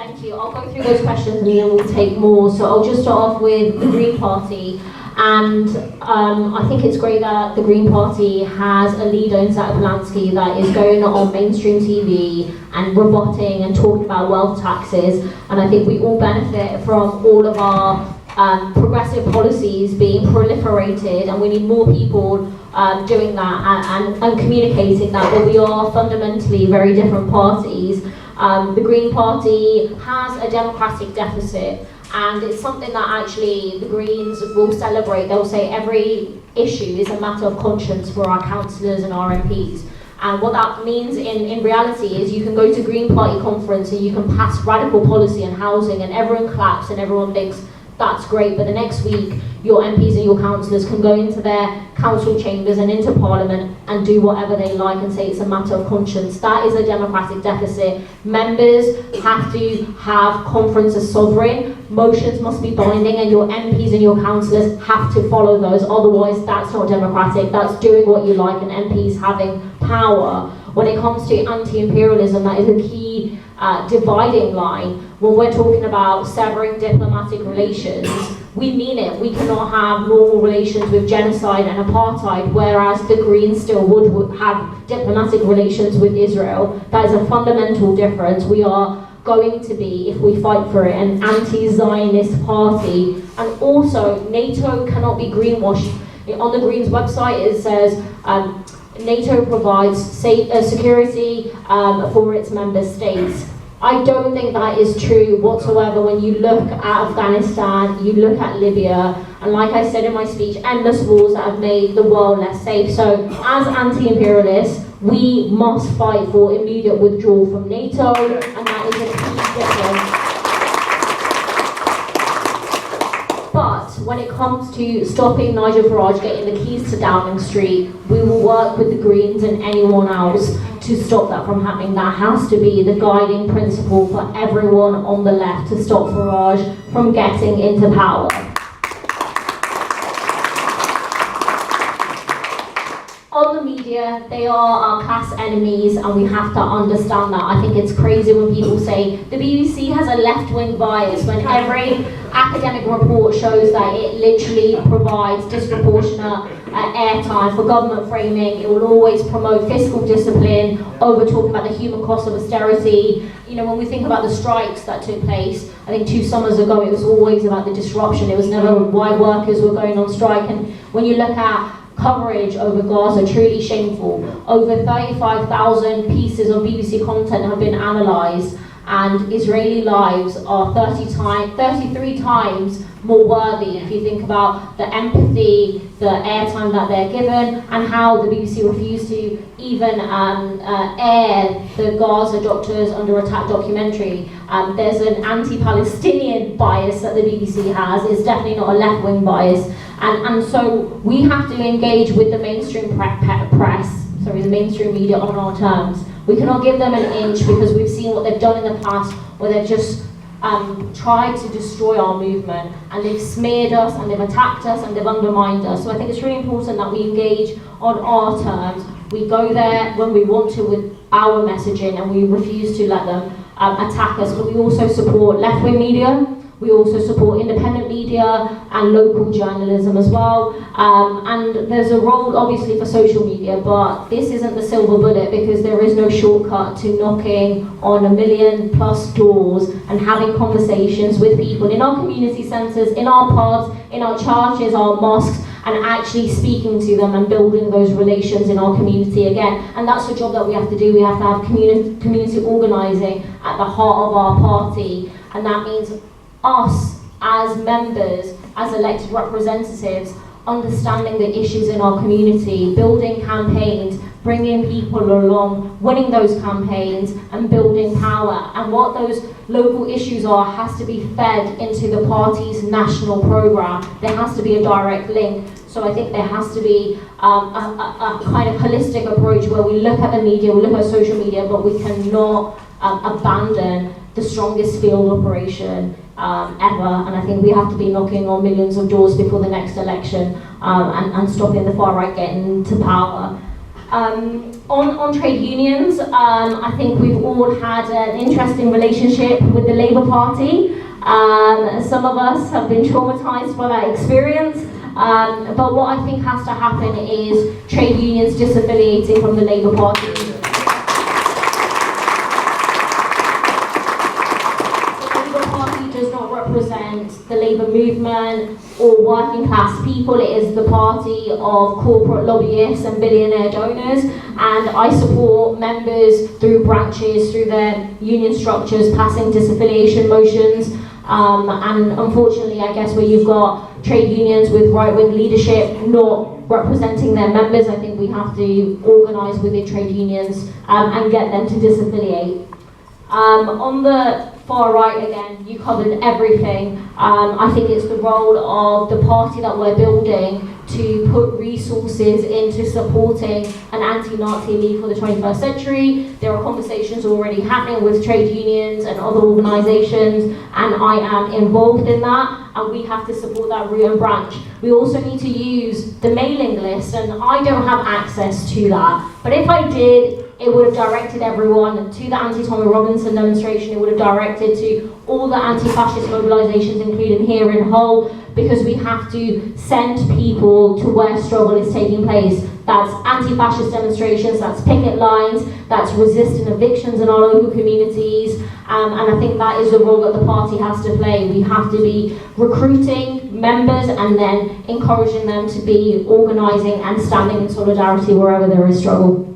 Thank you. I'll go through those questions and then we'll take more. So I'll just start off with the Green Party. And I think it's great that the Green Party has a leader in Zarah Sultana that is going on mainstream TV and rebutting and talking about wealth taxes. And I think we all benefit from all of our progressive policies being proliferated, and we need more people doing that and communicating that. But we are fundamentally very different parties. The Green Party has a democratic deficit, and it's something that actually the Greens will celebrate. They'll say every issue is a matter of conscience for our councillors and our MPs. And what that means in reality is you can go to Green Party conference and you can pass radical policy on housing and everyone claps and everyone thinks that's great, but the next week your MPs and your councillors can go into their council chambers and into Parliament and do whatever they like and say it's a matter of conscience. That is a democratic deficit. Members have to have conference as sovereign, motions must be binding, and your MPs and your councillors have to follow those, otherwise that's not democratic, that's doing what you like and MPs having power. When it comes to anti-imperialism, that is a key dividing line. When we're talking about severing diplomatic relations, we mean it. We cannot have normal relations with genocide and apartheid, whereas the Greens still would have diplomatic relations with Israel. That is a fundamental difference. We are going to be, if we fight for it, an anti-Zionist party. And also, NATO cannot be greenwashed. On the Greens website it says, NATO provides security for its member states. I don't think that is true whatsoever when you look at Afghanistan, you look at Libya, and like I said in my speech, endless wars that have made the world less safe. So as anti-imperialists, we must fight for immediate withdrawal from NATO, and that is a key difference. But when it comes to stopping Nigel Farage getting the keys to Downing Street, we will work with the Greens and anyone else to stop that from happening. That has to be the guiding principle for everyone on the left, to stop Farage from getting into power. On the media, they are our class enemies, and we have to understand that. I think it's crazy when people say the BBC has a left-wing bias, when every academic report shows that it literally provides disproportionate airtime for government framing. It will always promote fiscal discipline over talking about the human cost of austerity. You know, when we think about the strikes that took place, I think 2 summers ago, it was always about the disruption. It was never why workers were going on strike. And when you look at coverage over Gaza, truly shameful. Over 35,000 pieces of BBC content have been analysed, and Israeli lives are 33 times more worthy if you think about the empathy, the airtime that they're given, and how the BBC refused to even air the Gaza Doctors Under Attack documentary. There's an anti-Palestinian bias that the BBC has. It's definitely not a left-wing bias. And so we have to engage with the mainstream the mainstream media on our terms. We cannot give them an inch, because we've seen what they've done in the past, where they've just tried to destroy our movement, and they've smeared us, and they've attacked us, and they've undermined us. So I think it's really important that we engage on our terms. We go there when we want to with our messaging, and we refuse to let them attack us. But we also support left-wing media. We also support independent media and local journalism as well. And there's a role, obviously, for social media, but this isn't the silver bullet, because there is no shortcut to knocking on 1 million+ doors and having conversations with people in our community centres, in our pubs, in our churches, our mosques, and actually speaking to them and building those relations in our community again. And that's the job that we have to do. We have to have community organising at the heart of our party, and that means us as members, as elected representatives, understanding the issues in our community, building campaigns, bringing people along, winning those campaigns, and building power. And what those local issues are has to be fed into the party's national programme. There has to be a direct link. So I think there has to be a kind of holistic approach where we look at the media, we look at social media, but we cannot abandon the strongest field operation ever. And I think we have to be knocking on millions of doors before the next election and stopping the far right getting to power. On trade unions, I think we've all had an interesting relationship with the Labour Party. Some of us have been traumatised by that experience, but what I think has to happen is trade unions disaffiliating from the Labour Party. The Labour Party does not represent the Labour movement or working class people. It is the party of corporate lobbyists and billionaire donors, and I support members through branches, through their union structures, passing disaffiliation motions. And unfortunately, I guess where you've got trade unions with right-wing leadership not representing their members, I think we have to organise within trade unions and get them to disaffiliate. On the far right, again, you covered everything. I think it's the role of the party that we're building to put resources into supporting an anti-Nazi league for the 21st century. There are conversations already happening with trade unions and other organisations, and I am involved in that, and we have to support that root and branch. We also need to use the mailing list, and I don't have access to that, but if I did, it would have directed everyone to the anti-Tommy Robinson demonstration. It would have directed to all the anti-fascist mobilisations, including here in Hull, because we have to send people to where struggle is taking place. That's anti-fascist demonstrations, that's picket lines, that's resisting evictions in our local communities, and I think that is the role that the party has to play. We have to be recruiting members and then encouraging them to be organising and standing in solidarity wherever there is struggle.